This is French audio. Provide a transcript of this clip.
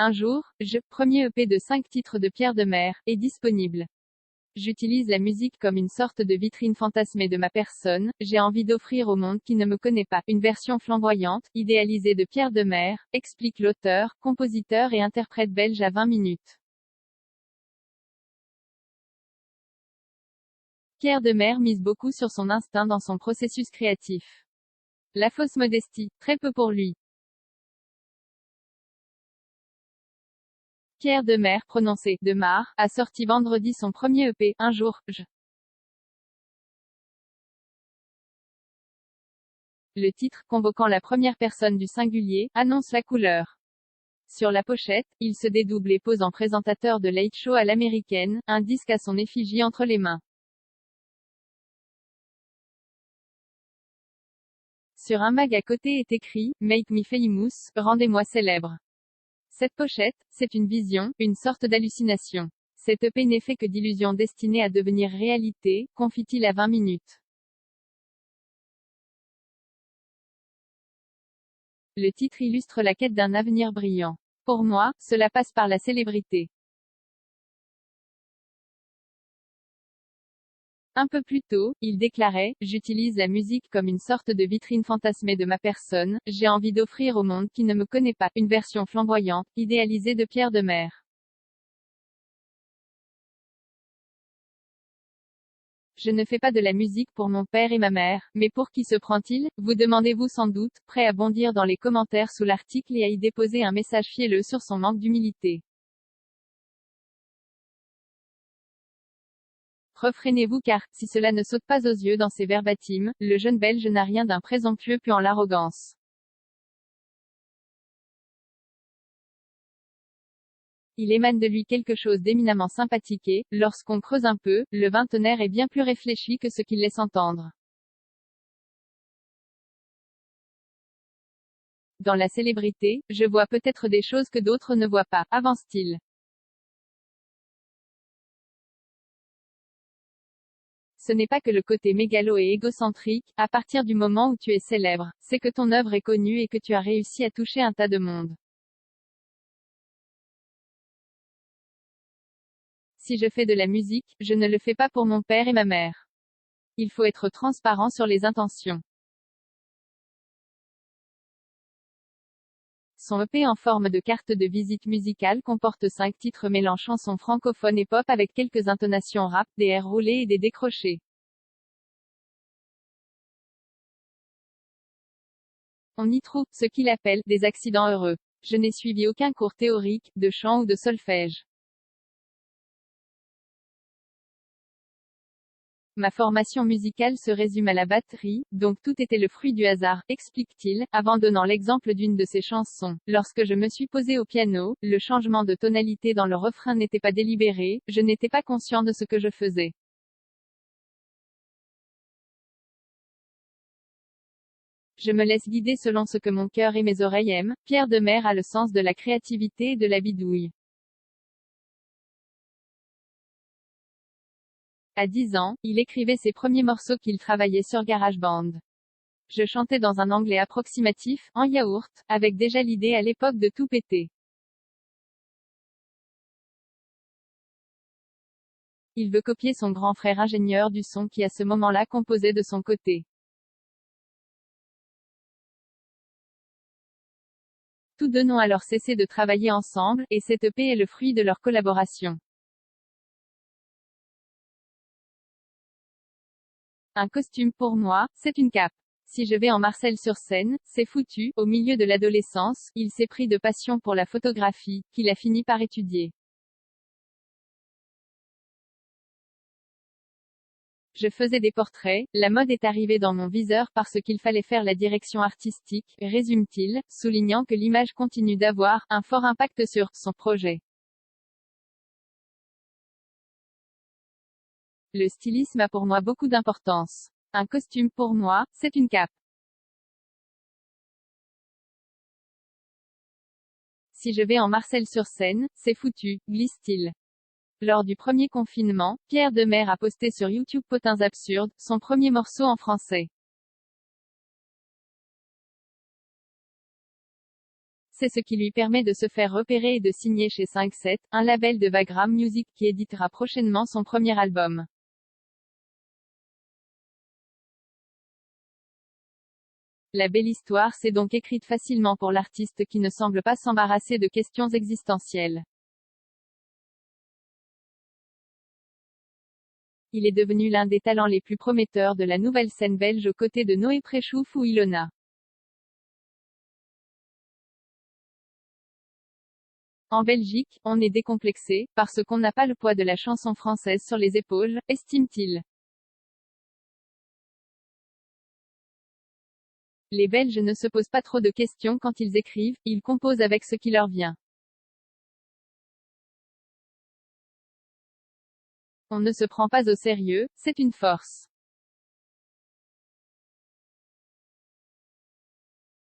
Un jour, premier EP de 5 titres de Pierre Demer, est disponible. J'utilise la musique comme une sorte de vitrine fantasmée de ma personne, j'ai envie d'offrir au monde qui ne me connaît pas, une version flamboyante, idéalisée de Pierre Demer, explique l'auteur, compositeur et interprète belge à 20 minutes. Pierre Demer mise beaucoup sur son instinct dans son processus créatif. La fausse modestie, très peu pour lui. Pierre Demer, prononcé Demar, a sorti vendredi son premier EP, Un jour, Le titre, convoquant la première personne du singulier, annonce la couleur. Sur la pochette, il se dédouble et pose en présentateur de Late Show à l'américaine, un disque à son effigie entre les mains. Sur un mag à côté est écrit « Make me famous, rendez-moi célèbre ». Cette pochette, c'est une vision, une sorte d'hallucination. Cette EP n'est fait que d'illusions destinées à devenir réalité, confie-t-il à 20 minutes. Le titre illustre la quête d'un avenir brillant. Pour moi, cela passe par la célébrité. Un peu plus tôt, il déclarait « J'utilise la musique comme une sorte de vitrine fantasmée de ma personne, j'ai envie d'offrir au monde qui ne me connaît pas, une version flamboyante, idéalisée de Pierre Demer. » Je ne fais pas de la musique pour mon père et ma mère, mais pour qui se prend-il, vous demandez-vous sans doute, prêt à bondir dans les commentaires sous l'article et à y déposer un message fielleux sur son manque d'humilité. Refrénez-vous car, si cela ne saute pas aux yeux dans ses verbatims, le jeune Belge n'a rien d'un présomptueux puant l'arrogance. Il émane de lui quelque chose d'éminemment sympathique et, lorsqu'on creuse un peu, le vingtenaire est bien plus réfléchi que ce qu'il laisse entendre. Dans la célébrité, je vois peut-être des choses que d'autres ne voient pas, avance-t-il. Ce n'est pas que le côté mégalo et égocentrique, à partir du moment où tu es célèbre, c'est que ton œuvre est connue et que tu as réussi à toucher un tas de monde. Si je fais de la musique, je ne le fais pas pour mon père et ma mère. Il faut être transparent sur les intentions. Son EP en forme de carte de visite musicale comporte 5 titres mêlant chansons francophones et pop avec quelques intonations rap, des airs roulés et des décrochés. On y trouve ce qu'il appelle des accidents heureux. Je n'ai suivi aucun cours théorique, de chant ou de solfège. Ma formation musicale se résume à la batterie, donc tout était le fruit du hasard, explique-t-il, abandonnant l'exemple d'une de ses chansons. Lorsque je me suis posé au piano, le changement de tonalité dans le refrain n'était pas délibéré, je n'étais pas conscient de ce que je faisais. Je me laisse guider selon ce que mon cœur et mes oreilles aiment. Pierre Demer a le sens de la créativité et de la bidouille. À 10 ans, il écrivait ses premiers morceaux qu'il travaillait sur GarageBand. Je chantais dans un anglais approximatif, en yaourt, avec déjà l'idée à l'époque de tout péter. Il veut copier son grand frère ingénieur du son qui à ce moment-là composait de son côté. Tous deux n'ont alors cessé de travailler ensemble, et cette EP est le fruit de leur collaboration. Un costume pour moi, c'est une cape. Si je vais en Marcel sur scène, c'est foutu. Au milieu de l'adolescence, il s'est pris de passion pour la photographie, qu'il a fini par étudier. Je faisais des portraits, la mode est arrivée dans mon viseur parce qu'il fallait faire la direction artistique, résume-t-il, soulignant que l'image continue d'avoir un fort impact sur son projet. Le stylisme a pour moi beaucoup d'importance. Un costume pour moi, c'est une cape. Si je vais en Marcel sur scène, c'est foutu, glisse-t-il. Lors du premier confinement, Pierre Demer a posté sur YouTube Potins absurdes, son premier morceau en français. C'est ce qui lui permet de se faire repérer et de signer chez 5-7, un label de Vagram Music qui éditera prochainement son premier album. La belle histoire s'est donc écrite facilement pour l'artiste qui ne semble pas s'embarrasser de questions existentielles. Il est devenu l'un des talents les plus prometteurs de la nouvelle scène belge aux côtés de Noé Préchouf ou Ilona. En Belgique, on est décomplexé, parce qu'on n'a pas le poids de la chanson française sur les épaules, estime-t-il. Les Belges ne se posent pas trop de questions quand ils écrivent, ils composent avec ce qui leur vient. On ne se prend pas au sérieux, c'est une force.